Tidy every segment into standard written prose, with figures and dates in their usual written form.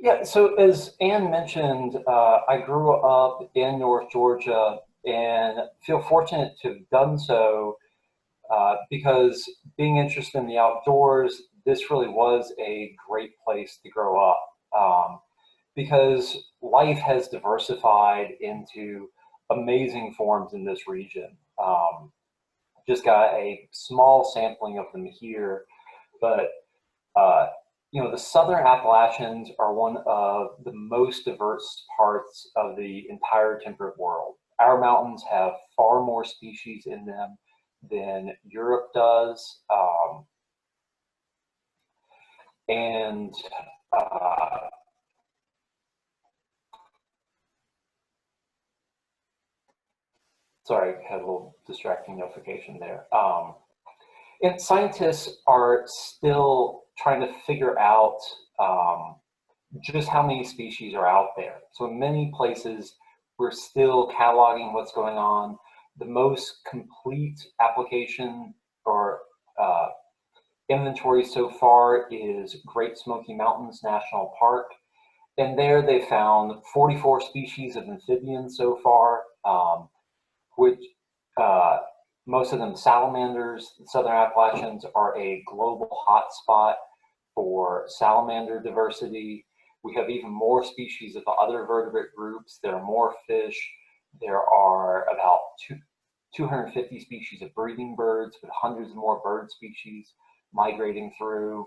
Yeah, so as Ann mentioned, I grew up in North Georgia and feel fortunate to have done so because being interested in the outdoors, this really was a great place to grow up because life has diversified into amazing forms in this region. Just got a small sampling of them here, but uh, the Southern Appalachians are one of the most diverse parts of the entire temperate world. Our mountains have far more species in them than Europe does. And uh, Sorry, I had a little distracting notification there. And scientists are still trying to figure out um, just how many species are out there. So in many places, we're still cataloging what's going on. The most complete application or uh, inventory so far is Great Smoky Mountains National Park. And there they found 44 species of amphibians so far, which uh, most of them salamanders. The Southern Appalachians are a global hotspot for salamander diversity. We have even more species of the other vertebrate groups. There are more fish. There are about 250 species of breeding birds, with hundreds of more bird species migrating through.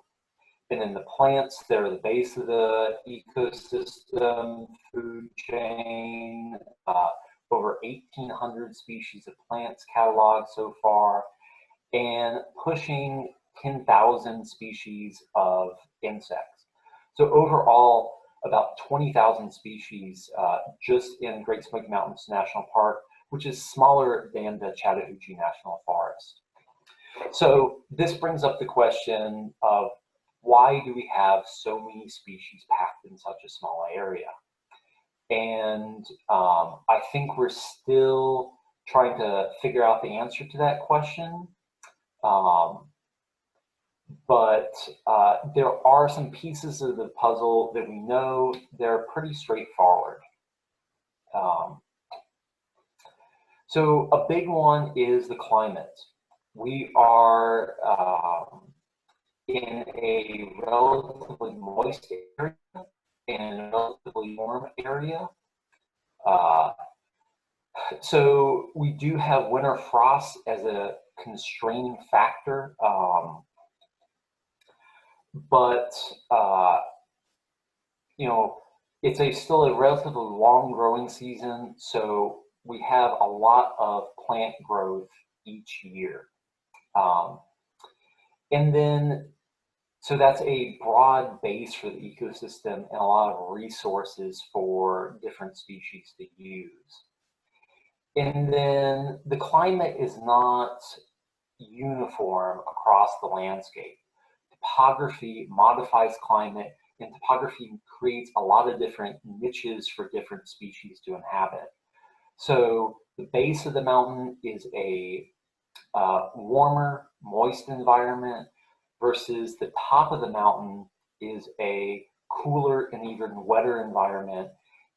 And in the plants, they're the base of the ecosystem, food chain, over 1,800 species of plants cataloged so far, and pushing 10,000 species of insects. So overall, about 20,000 species just in Great Smoky Mountains National Park, which is smaller than the Chattahoochee National Forest. So this brings up the question of why do we have so many species packed in such a small area? And I think we're still trying to figure out the answer to that question. But there are some pieces of the puzzle that we know they're pretty straightforward. So a big one is the climate. We are in a relatively moist area and a relatively warm area. So we do have winter frost as a constraining factor, but it's still a relatively long growing season, so we have a lot of plant growth each year. And then, so that's a broad base for the ecosystem and a lot of resources for different species to use. And then the climate is not uniform across the landscape. Topography modifies climate, and topography creates a lot of different niches for different species to inhabit. So the base of the mountain is a warmer, moist environment versus the top of the mountain is a cooler and even wetter environment,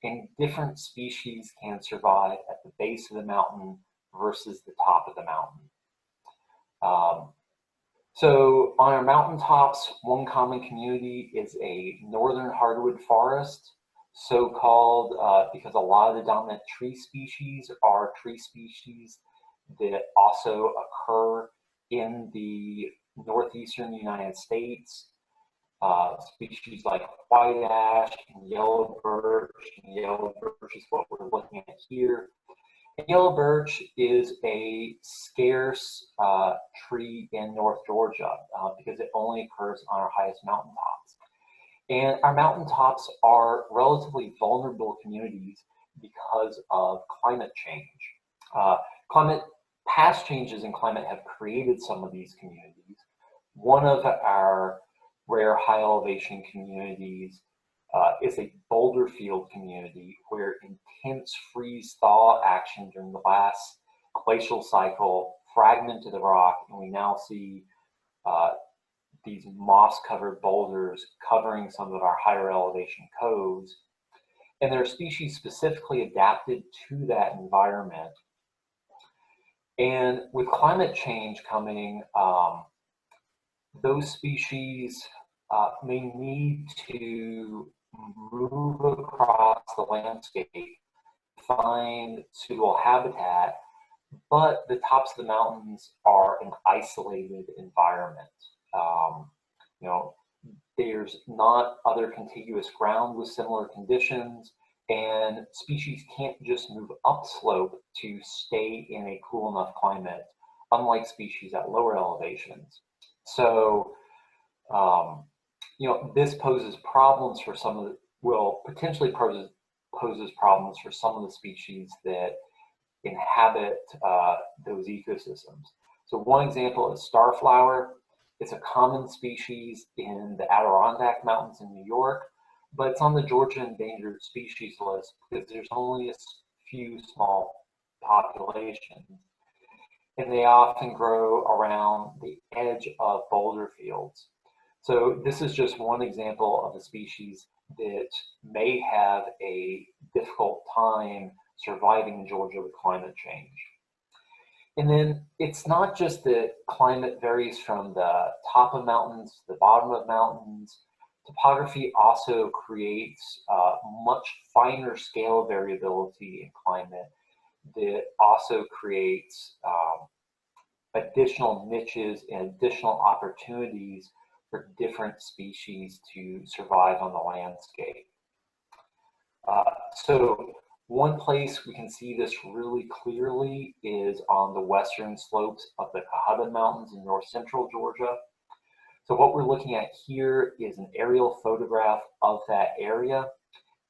and different species can survive at the base of the mountain versus the top of the mountain. So on our mountaintops, one common community is a northern hardwood forest, so-called because a lot of the dominant tree species are tree species that also occur in the northeastern United States. Species like white ash and yellow birch. And yellow birch is what we're looking at here. And yellow birch is a scarce tree in North Georgia because it only occurs on our highest mountaintops. And our mountaintops are relatively vulnerable communities because of climate change. Past changes in climate have created some of these communities. One of our rare high elevation communities is a boulder field community where intense freeze thaw action during the last glacial cycle fragmented the rock, and we now see these moss-covered boulders covering some of our higher elevation coves. And there are species specifically adapted to that environment. And with climate change coming, those species may need to move across the landscape, find suitable habitat, but the tops of the mountains are an isolated environment. You know, there's not other contiguous ground with similar conditions, and species can't just move upslope to stay in a cool enough climate, unlike species at lower elevations. So, you know, this poses problems for some of the, will potentially poses problems for some of the species that inhabit those ecosystems. So one example is starflower. It's a common species in the Adirondack Mountains in New York, but it's on the Georgia endangered species list because there's only a few small populations, and they often grow around the edge of boulder fields. So this is just one example of a species that may have a difficult time surviving in Georgia with climate change. And then it's not just that climate varies from the top of mountains to the bottom of mountains. Topography also creates much finer scale variability in climate that also creates additional niches and additional opportunities for different species to survive on the landscape. So one place we can see this really clearly is on the western slopes of the Cahaba Mountains in north central Georgia. So what we're looking at here is an aerial photograph of that area,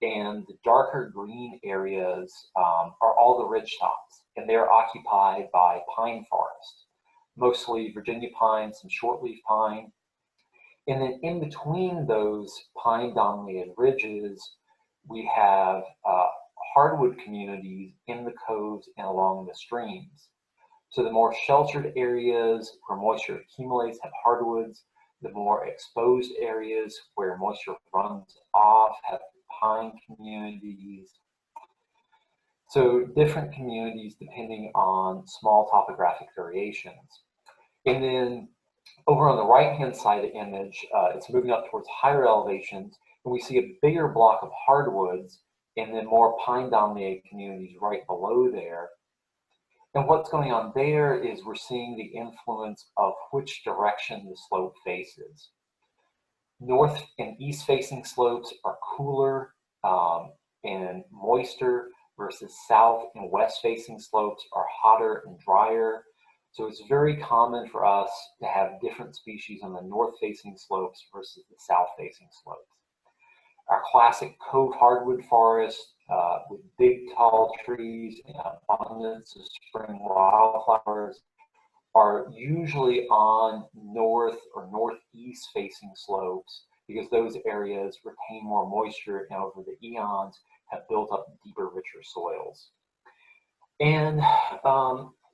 and the darker green areas are all the ridge tops, and they're occupied by pine forest, mostly Virginia pine, some shortleaf pine. And then in between those pine-dominated ridges, we have hardwood communities in the coves and along the streams. So the more sheltered areas where moisture accumulates have hardwoods. The more exposed areas where moisture runs off have pine communities. So different communities depending on small topographic variations. And then over on the right-hand side of the image, it's moving up towards higher elevations, and we see a bigger block of hardwoods and then more pine-dominated communities right below there. And what's going on there is we're seeing the influence of which direction the slope faces. North and east-facing slopes are cooler and moister versus south and west-facing slopes are hotter and drier. So it's very common for us to have different species on the north-facing slopes versus the south-facing slopes. Our classic cove hardwood forest with big tall trees and abundance of spring wildflowers are usually on north or northeast facing slopes because those areas retain more moisture and over the eons have built up deeper, richer soils. And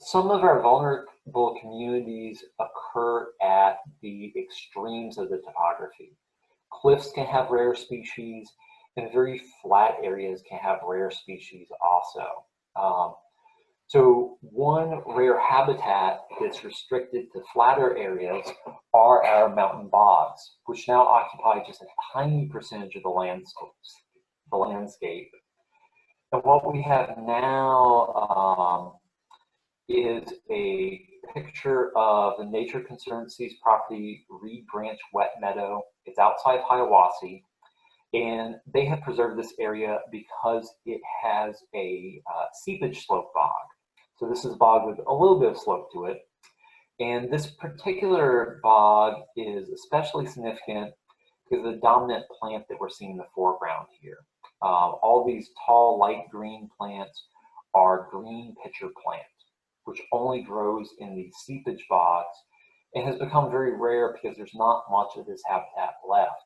some of our vulnerable communities occur at the extremes of the topography. Cliffs can have rare species, and very flat areas can have rare species also. So one rare habitat that's restricted to flatter areas are our mountain bogs, which now occupy just a tiny percentage of the landscape. And what we have now is a picture of the Nature Conservancy's property, Reed Branch Wet Meadow. It's outside Hiawassee, and they have preserved this area because it has a seepage slope bog. So this is a bog with a little bit of slope to it. And this particular bog is especially significant because of the dominant plant that we're seeing in the foreground here. All these tall, light green plants are green pitcher plant, which only grows in these seepage bogs and has become very rare because there's not much of this habitat left.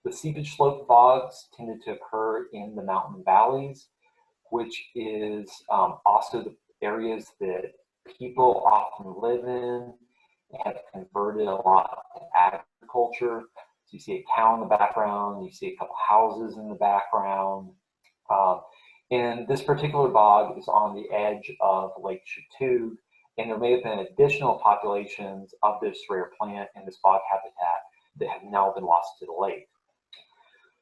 The seepage slope bogs tended to occur in the mountain valleys, which is also the areas that people often live in They have converted a lot to agriculture. So you see a cow in the background, you see a couple houses in the background. And this particular bog is on the edge of Lake Chattahoochee, and there may have been additional populations of this rare plant in this bog habitat that have now been lost to the lake.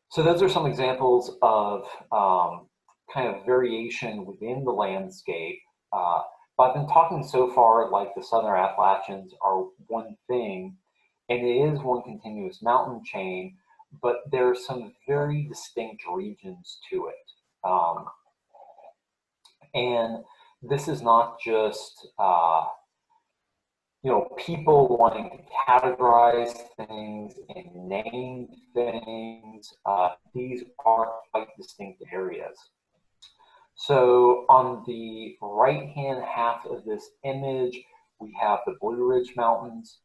So those are some examples of kind of variation within the landscape. But I've been talking so far like the Southern Appalachians are one thing, and it is one continuous mountain chain, but there are some very distinct regions to it. And this is not just people wanting to categorize things and name things. These are quite distinct areas. So on the right-hand half of this image, we have the Blue Ridge Mountains.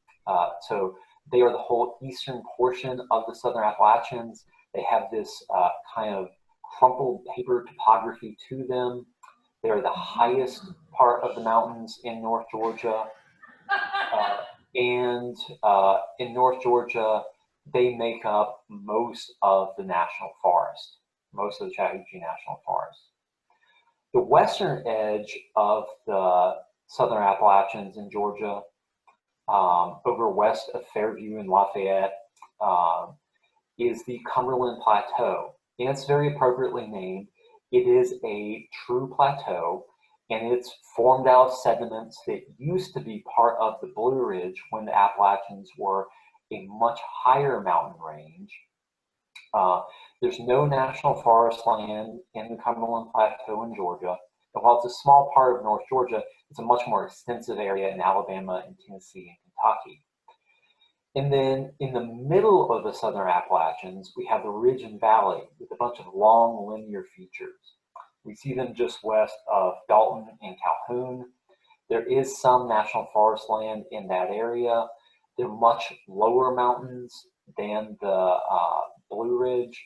So they are the whole eastern portion of the Southern Appalachians. They have this kind of crumpled paper topography to them. They're the highest part of the mountains in North Georgia. And in North Georgia, they make up most of the national forest, most of the Chattahoochee National Forest. The western edge of the Southern Appalachians in Georgia, over west of Fairview and Lafayette, is the Cumberland Plateau. And it's very appropriately named. It is a true plateau, and it's formed out of sediments that used to be part of the Blue Ridge when the Appalachians were a much higher mountain range. There's no national forest land in the Cumberland Plateau in Georgia. And while it's a small part of North Georgia, it's a much more extensive area in Alabama and Tennessee and Kentucky. And then in the middle of the Southern Appalachians, we have the Ridge and Valley with a bunch of long linear features. We see them just west of Dalton and Calhoun. There is some national forest land in that area. They're much lower mountains than the Blue Ridge,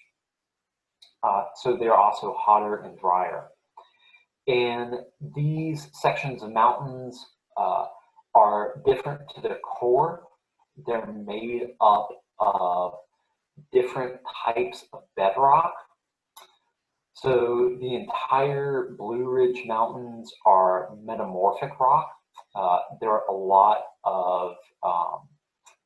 so they're also hotter and drier. And these sections of mountains are different to their core. They're made up of different types of bedrock. So the entire Blue Ridge Mountains are metamorphic rock. There are a lot of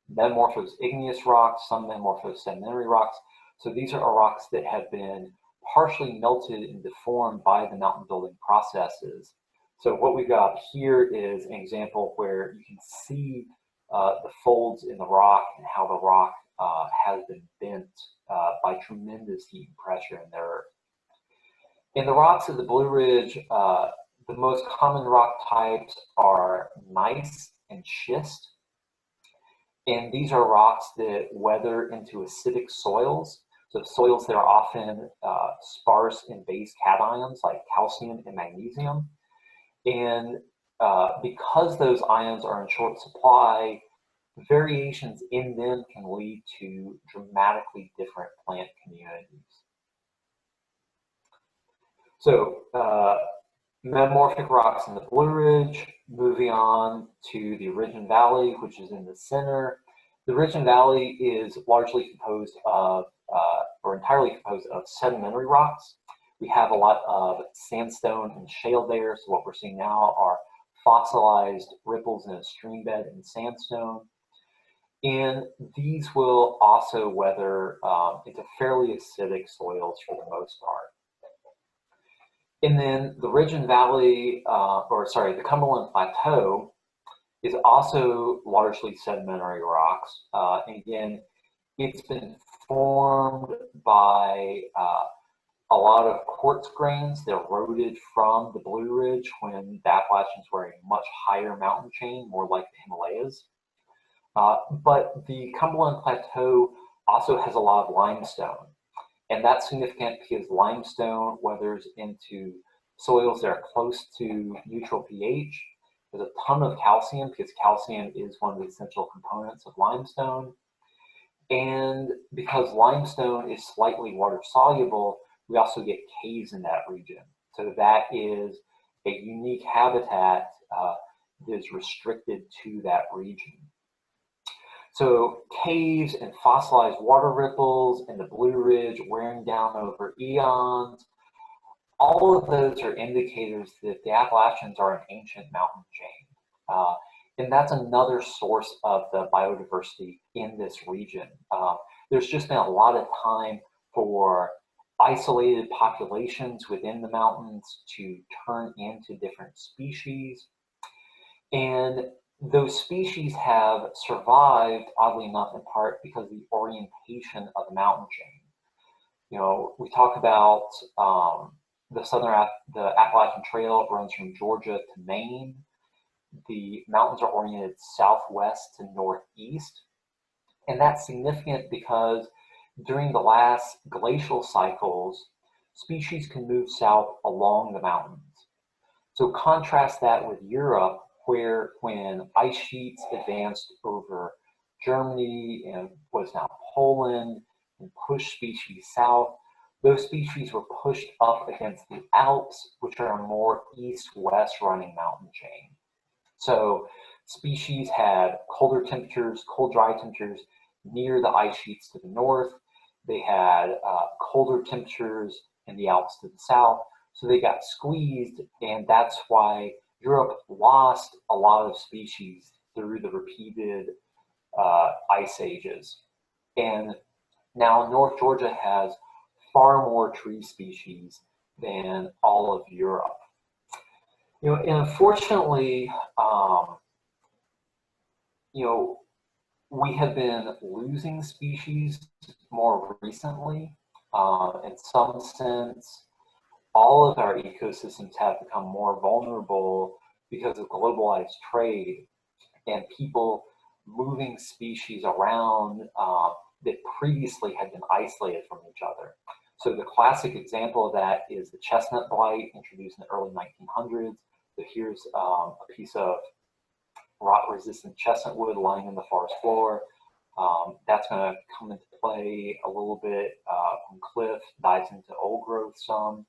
metamorphosed igneous rocks, some metamorphosed sedimentary rocks. So these are rocks that have been partially melted and deformed by the mountain building processes. So what we've got here is an example where you can see the folds in the rock and how the rock has been bent by tremendous heat and pressure in the earth. In the rocks of the Blue Ridge, the most common rock types are gneiss and schist. And these are rocks that weather into acidic soils. So soils that are often sparse in base cations like calcium and magnesium. And because those ions are in short supply, variations in them can lead to dramatically different plant communities. So metamorphic rocks in the Blue Ridge, moving on to the Ridge and Valley, which is in the center. The Ridge and Valley is largely composed of, or entirely composed of sedimentary rocks. We have a lot of sandstone and shale there, so what we're seeing now are fossilized ripples in a stream bed in sandstone. And these will also weather into fairly acidic soils for the most part. And then the Ridge and Valley, the Cumberland Plateau is also largely sedimentary rocks. And again, it's been formed by a lot of quartz grains that eroded from the Blue Ridge when the Appalachians were a much higher mountain chain, more like the Himalayas. But the Cumberland Plateau also has a lot of limestone. And that's significant because limestone weathers into soils that are close to neutral pH. There's a ton of calcium because calcium is one of the essential components of limestone. And because limestone is slightly water soluble, we also get caves in that region. So that is a unique habitat that is restricted to that region. So caves and fossilized water ripples and the Blue Ridge wearing down over eons, all of those are indicators that the Appalachians are an ancient mountain chain. And that's another source of the biodiversity in this region. There's just been a lot of time for isolated populations within the mountains to turn into different species. And those species have survived, oddly enough, in part because of the orientation of the mountain chain. You know, we talk about the Appalachian Trail runs from Georgia to Maine. The mountains are oriented southwest to northeast. And that's significant because during the last glacial cycles, species can move south along the mountains. So contrast that with Europe, where when ice sheets advanced over Germany and what is now Poland and pushed species south, those species were pushed up against the Alps, which are a more east-west running mountain chain. So species had colder temperatures, cold, dry temperatures near the ice sheets to the north. They had colder temperatures in the Alps to the south. So they got squeezed, and that's why Europe lost a lot of species through the repeated ice ages. And now North Georgia has far more tree species than all of Europe. You know, and unfortunately, you know, we have been losing species more recently. In some sense, all of our ecosystems have become more vulnerable because of globalized trade and people moving species around that previously had been isolated from each other. So the classic example of that is the chestnut blight introduced in the early 1900s. So here's a piece of rot-resistant chestnut wood lying in the forest floor. That's going to come into play a little bit when cliff dives into old growth some.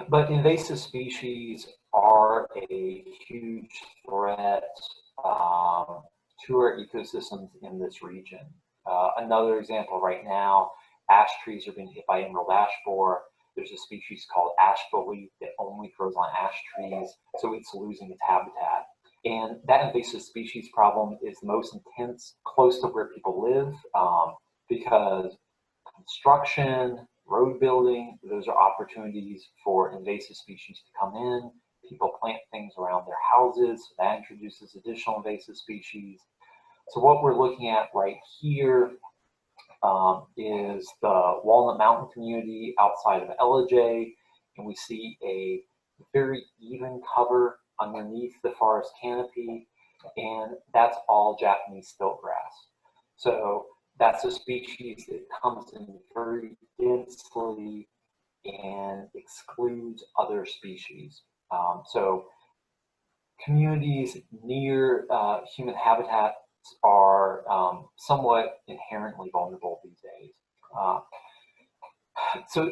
But invasive species are a huge threat to our ecosystems in this region. Another example right now, ash trees are being hit by emerald ash borer. There's a species called ash boleaf that only grows on ash trees, so it's losing its habitat. And that invasive species problem is most intense close to where people live because construction, road building, those are opportunities for invasive species to come in. People plant things around their houses, so that introduces additional invasive species. So what we're looking at right here is the Walnut Mountain community outside of LJ, and we see a very even cover underneath the forest canopy, and that's all Japanese stiltgrass. So that's a species that comes in very densely and excludes other species. So communities near human habitat are somewhat inherently vulnerable these days. So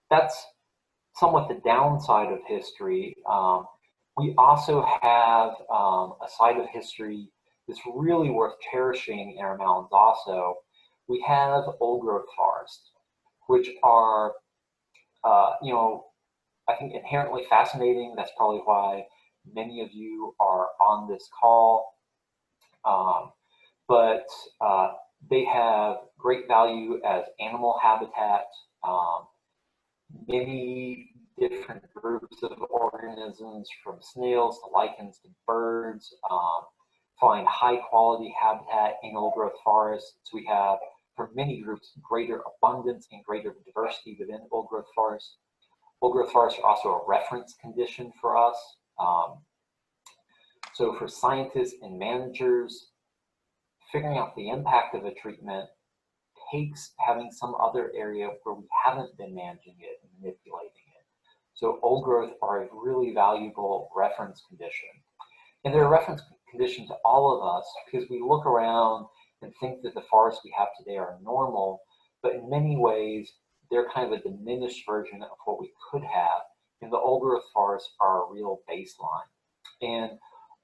that's somewhat the downside of history. We also have a side of history that's really worth cherishing in our mountains also. We have old growth forests, which are, you know, I think inherently fascinating. That's probably why many of you are on this call. But they have great value as animal habitat. Many different groups of organisms, from snails to lichens to birds, find high quality habitat in old growth forests. So we have, for many groups, greater abundance and greater diversity within old growth forests. Old growth forests are also a reference condition for us. So for scientists and managers, figuring out the impact of a treatment takes having some other area where we haven't been managing it and manipulating it. So old growth are a really valuable reference condition. And they're a reference condition to all of us because we look around and think that the forests we have today are normal, but in many ways, they're kind of a diminished version of what we could have. And the old growth forests are a real baseline. And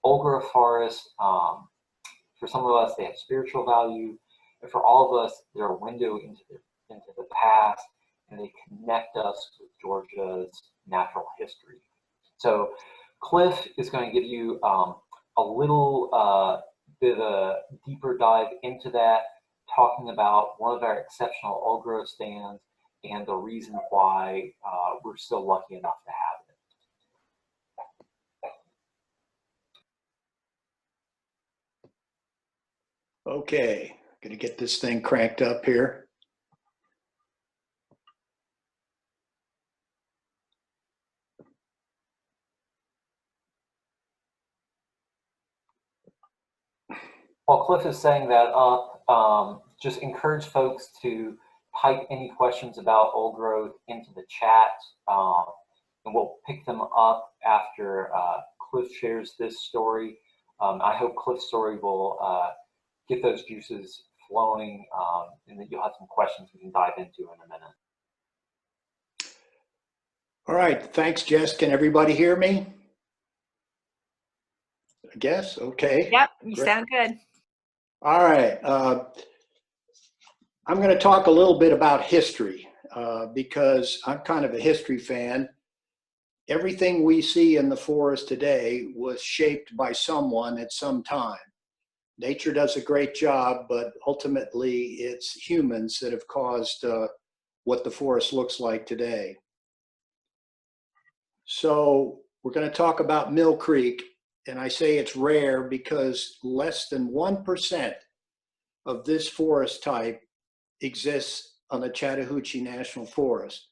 old growth forests, for some of us, they have spiritual value, and for all of us, they're a window into the past, and they connect us with Georgia's natural history. So Cliff is going to give you a little bit of a deeper dive into that, talking about one of our exceptional old growth stands and the reason why we're still lucky enough to have it. Okay, gonna get this thing cranked up here. While Cliff is setting that up, just encourage folks to type any questions about old growth into the chat, and we'll pick them up after Cliff shares this story. I hope Cliff's story will get those juices flowing, and that you'll have some questions we can dive into in a minute. All right, thanks, Jess. Can everybody hear me? I guess, okay. Yep, you sound good. All right, I'm going to talk a little bit about history because I'm kind of a history fan. Everything we see in the forest today was shaped by someone at some time. Nature does a great job, but ultimately it's humans that have caused what the forest looks like today. So we're going to talk about Mill Creek, and I say it's rare because less than 1% of this forest type exists on the Chattahoochee National Forest.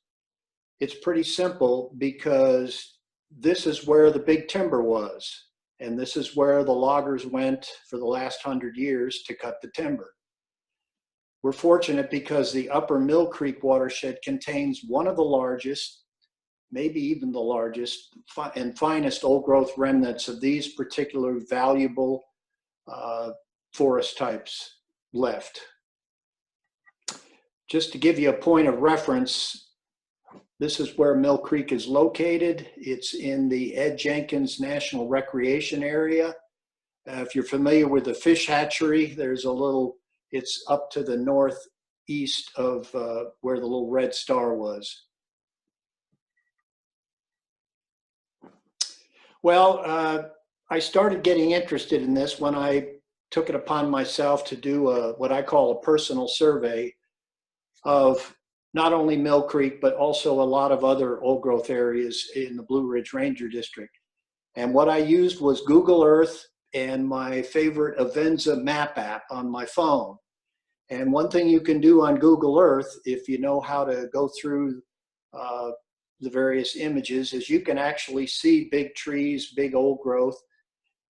It's pretty simple because this is where the big timber was, and this is where the loggers went for the last 100 years to cut the timber. We're fortunate because the upper Mill Creek watershed contains one of the largest, maybe even the largest and finest old growth remnants of these particular valuable forest types left. Just to give you a point of reference, this is where Mill Creek is located. It's in the Ed Jenkins National Recreation Area. If you're familiar with the fish hatchery, there's a little, it's up to the northeast of where the little red star was. Well, I started getting interested in this when I took it upon myself to do what I call a personal survey of not only Mill Creek, but also a lot of other old growth areas in the Blue Ridge Ranger District. And what I used was Google Earth and my favorite Avenza map app on my phone. And one thing you can do on Google Earth, if you know how to go through the various images, is you can actually see big trees, big old growth.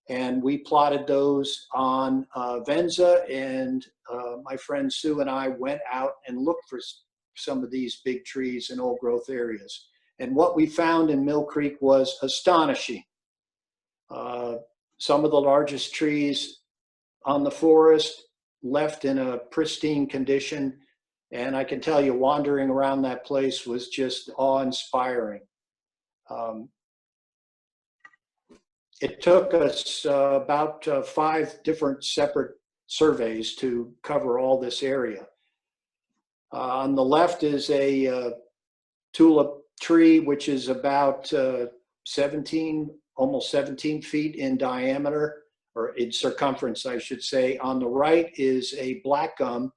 And we plotted those on Avenza, and my friend Sue and I went out and looked for some of these big trees in old growth areas. And what we found in Mill Creek was astonishing. Some of the largest trees on the forest left in a pristine condition. And I can tell you, wandering around that place was just awe-inspiring. It took us about 5 different separate surveys to cover all this area. On the left is a tulip tree, which is about 17, almost 17 feet in diameter, or in circumference, I should say. On the right is a black gum,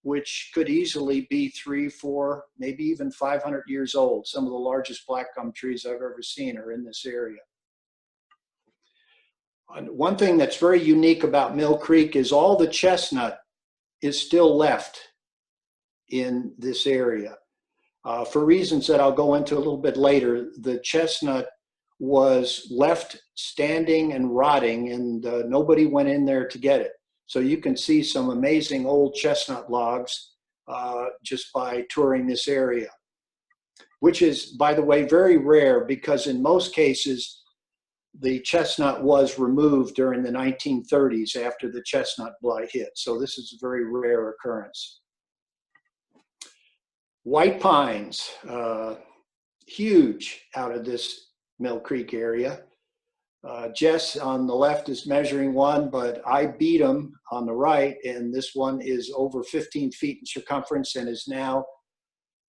which could easily be 300, 400, maybe even 500 years old. Some of the largest black gum trees I've ever seen are in this area. And one thing that's very unique about Mill Creek is all the chestnut is still left in this area. For reasons that I'll go into a little bit later, the chestnut was left standing and rotting, and nobody went in there to get it. So you can see some amazing old chestnut logs just by touring this area, which is, by the way, very rare, because in most cases, the chestnut was removed during the 1930s after the chestnut blight hit. So this is a very rare occurrence. White pines, huge out of this Mill Creek area. Jess on the left is measuring one, but I beat him on the right, and this one is over 15 feet in circumference and is now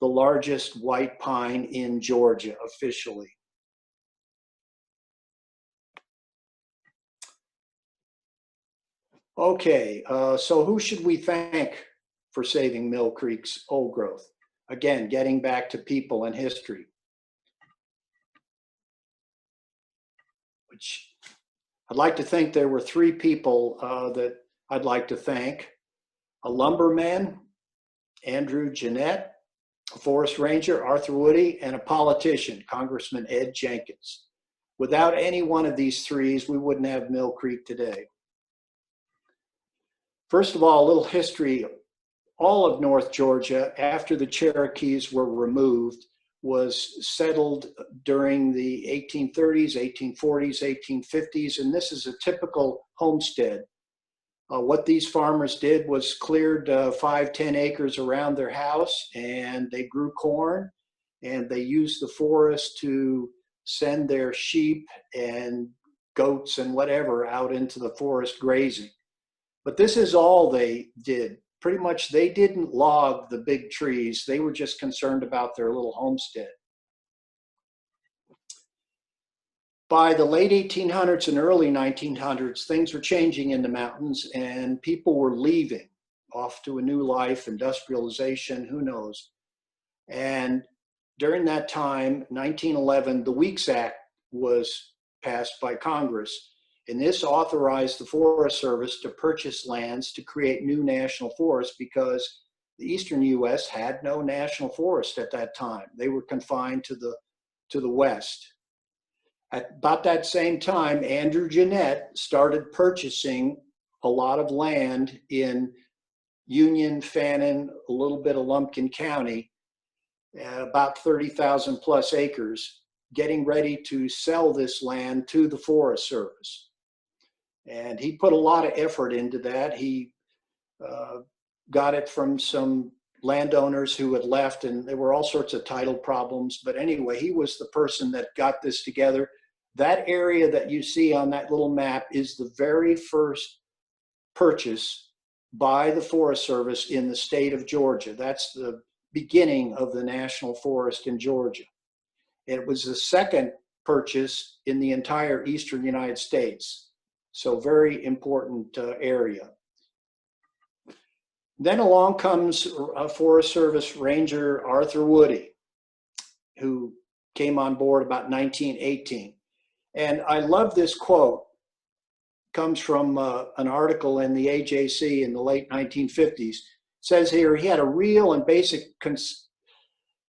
the largest white pine in Georgia officially. Okay, so who should we thank for saving Mill Creek's old growth? Again, getting back to people and history, which I'd like to think there were three people that I'd like to thank: a lumberman, Andrew Jeanette, a forest ranger, Arthur Woody, and a politician, Congressman Ed Jenkins. Without any one of these threes, we wouldn't have Mill Creek today. First of all, a little history. All of North Georgia, after the Cherokees were removed, was settled during the 1830s, 1840s, 1850s, and this is a typical homestead. What these farmers did was cleared 5-10 acres around their house, and they grew corn, and they used the forest to send their sheep and goats and whatever out into the forest grazing. But this is all they did. Pretty much they didn't log the big trees. They were just concerned about their little homestead. By the late 1800s and early 1900s, things were changing in the mountains and people were leaving off to a new life, industrialization, who knows. And during that time, 1911, the Weeks Act was passed by Congress. And this authorized the Forest Service to purchase lands to create new national forests because the eastern U.S. had no national forest at that time. They were confined to the west. At about that same time, Andrew Jeanette started purchasing a lot of land in Union, Fannin, a little bit of Lumpkin County, about 30,000 plus acres, getting ready to sell this land to the Forest Service. And he put a lot of effort into that. He got it from some landowners who had left, and there were all sorts of title problems. But anyway, he was the person that got this together. That area that you see on that little map is the very first purchase by the Forest Service in the state of Georgia. That's the beginning of the national forest in Georgia. It was the second purchase in the entire eastern United States. So very important area. Then along comes Forest Service Ranger Arthur Woody, who came on board about 1918. And I love this quote. It comes from an article in the AJC in the late 1950s. It says here, he had a real and basic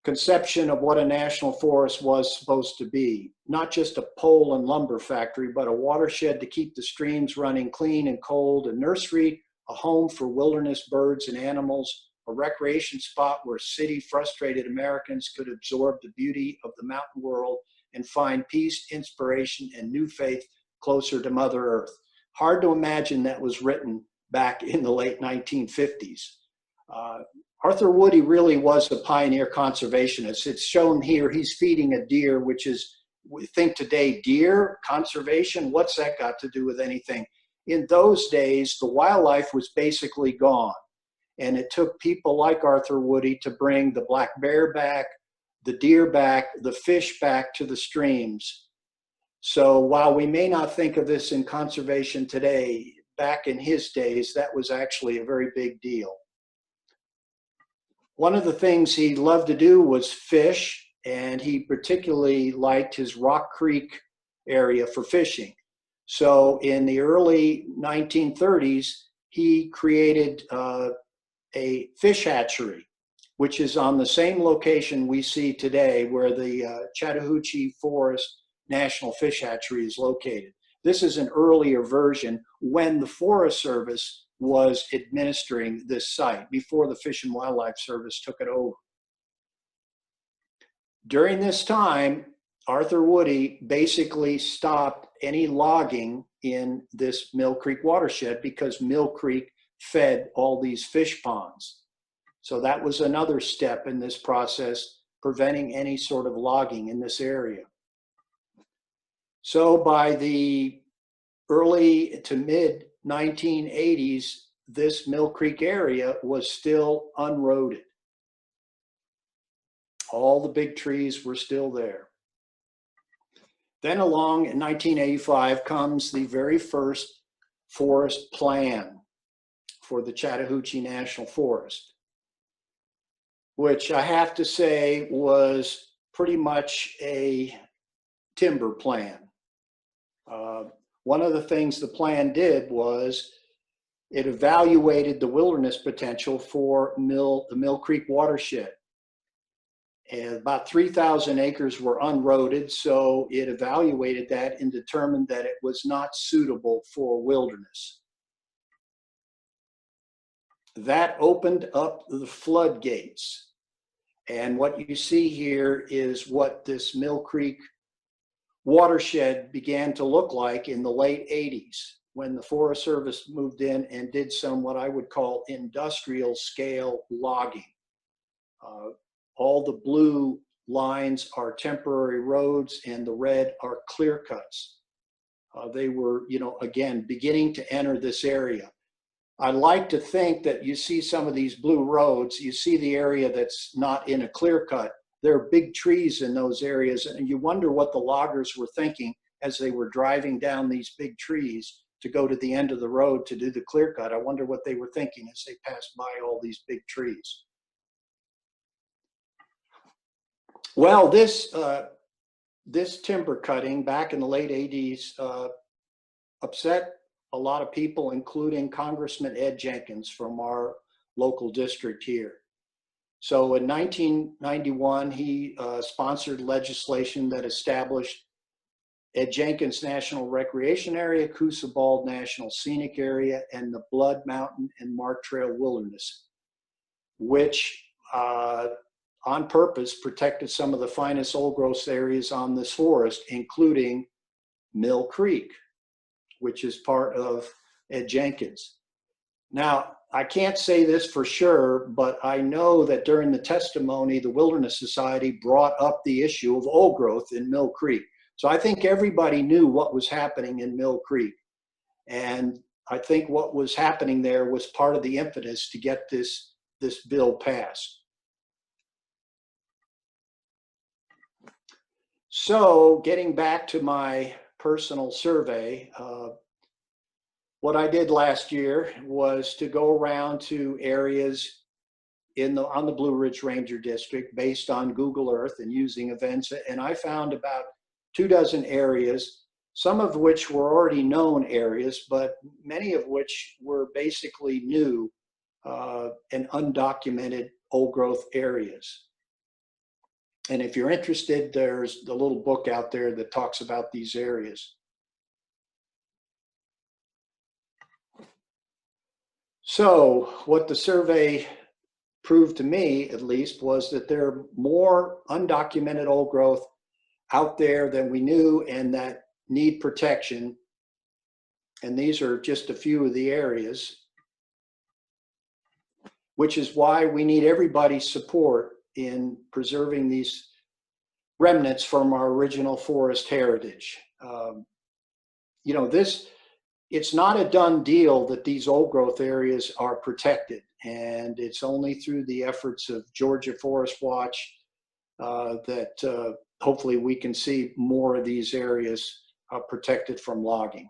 conception of what a national forest was supposed to be. Not just a pole and lumber factory, but a watershed to keep the streams running clean and cold, a nursery, a home for wilderness birds and animals, a recreation spot where city frustrated Americans could absorb the beauty of the mountain world and find peace, inspiration, and new faith closer to Mother Earth. Hard to imagine that was written back in the late 1950s. Arthur Woody really was a pioneer conservationist. It's shown here, he's feeding a deer, which is, we think today, deer conservation, what's that got to do with anything? In those days, the wildlife was basically gone. And it took people like Arthur Woody to bring the black bear back, the deer back, the fish back to the streams. So while we may not think of this in conservation today, back in his days, that was actually a very big deal. One of the things he loved to do was fish, and he particularly liked his Rock Creek area for fishing. So in the early 1930s, he created a fish hatchery, which is on the same location we see today where the Chattahoochee Forest National Fish Hatchery is located. This is an earlier version when the Forest Service was administering this site before the Fish and Wildlife Service took it over. During this time, Arthur Woody basically stopped any logging in this Mill Creek watershed because Mill Creek fed all these fish ponds. So that was another step in this process, preventing any sort of logging in this area. So by the early to mid 1980s, this Mill Creek area was still unroaded. All the big trees were still there. Then along in 1985 comes the very first forest plan for the Chattahoochee National Forest, which I have to say was pretty much a timber plan. One of the things the plan did was it evaluated the wilderness potential for the Mill Creek watershed. And about 3,000 acres were unroaded, so it evaluated that and determined that it was not suitable for wilderness. That opened up the floodgates. And what you see here is what this Mill Creek watershed began to look like in the late 80s when the Forest Service moved in and did some what I would call industrial scale logging. All the blue lines are temporary roads and the red are clear cuts. They were, again, beginning to enter this area. I like to think that you see some of these blue roads, you see the area that's not in a clear cut. There are big trees in those areas, and you wonder what the loggers were thinking as they were driving down these big trees to go to the end of the road to do the clear cut. I wonder what they were thinking as they passed by all these big trees. Well, this timber cutting back in the late 80s upset a lot of people, including Congressman Ed Jenkins from our local district here. So in 1991, he sponsored legislation that established Ed Jenkins National Recreation Area, Coosa Bald National Scenic Area, and the Blood Mountain and Mark Trail Wilderness, which on purpose protected some of the finest old growth areas on this forest, including Mill Creek, which is part of Ed Jenkins. Now, I can't say this for sure, but I know that during the testimony, the Wilderness Society brought up the issue of old growth in Mill Creek. So I think everybody knew what was happening in Mill Creek. And I think what was happening there was part of the impetus to get this bill passed. So getting back to my personal survey, what I did last year was to go around to areas on the Blue Ridge Ranger District based on Google Earth and using events, and I found about 24 areas, some of which were already known areas, but many of which were basically new and undocumented old growth areas. And if you're interested, there's the little book out there that talks about these areas. So what the survey proved to me, at least, was that there are more undocumented old growth out there than we knew and that need protection. And these are just a few of the areas, which is why we need everybody's support in preserving these remnants from our original forest heritage. It's not a done deal that these old growth areas are protected, and it's only through the efforts of Georgia ForestWatch that hopefully we can see more of these areas protected from logging.